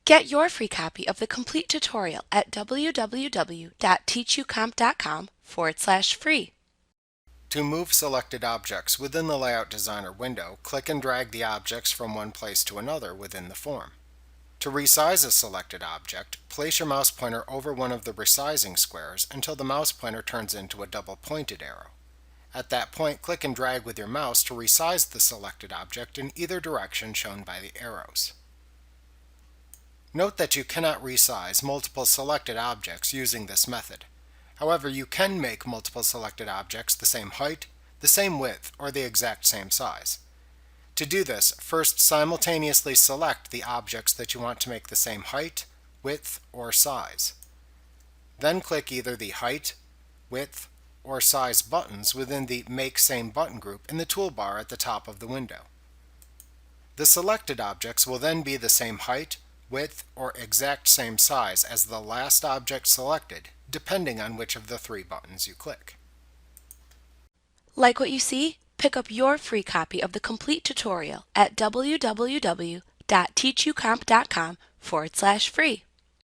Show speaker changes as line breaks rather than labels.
Get your free copy of the complete tutorial at www.teachucomp.com/free.
To move selected objects within the Layout Designer window, click and drag the objects from one place to another within the form. To resize a selected object, place your mouse pointer over one of the resizing squares until the mouse pointer turns into a double-pointed arrow. At that point, click and drag with your mouse to resize the selected object in either direction shown by the arrows. Note that you cannot resize multiple selected objects using this method. However, you can make multiple selected objects the same height, the same width, or the exact same size. To do this, first simultaneously select the objects that you want to make the same height, width, or size. Then click either the Height, Width, or Size buttons within the Make Same Button group in the toolbar at the top of the window. The selected objects will then be the same height, width, or exact same size as the last object selected, depending on which of the three buttons you click.
Like what you see? Pick up your free copy of the complete tutorial at www.teachucomp.com/free.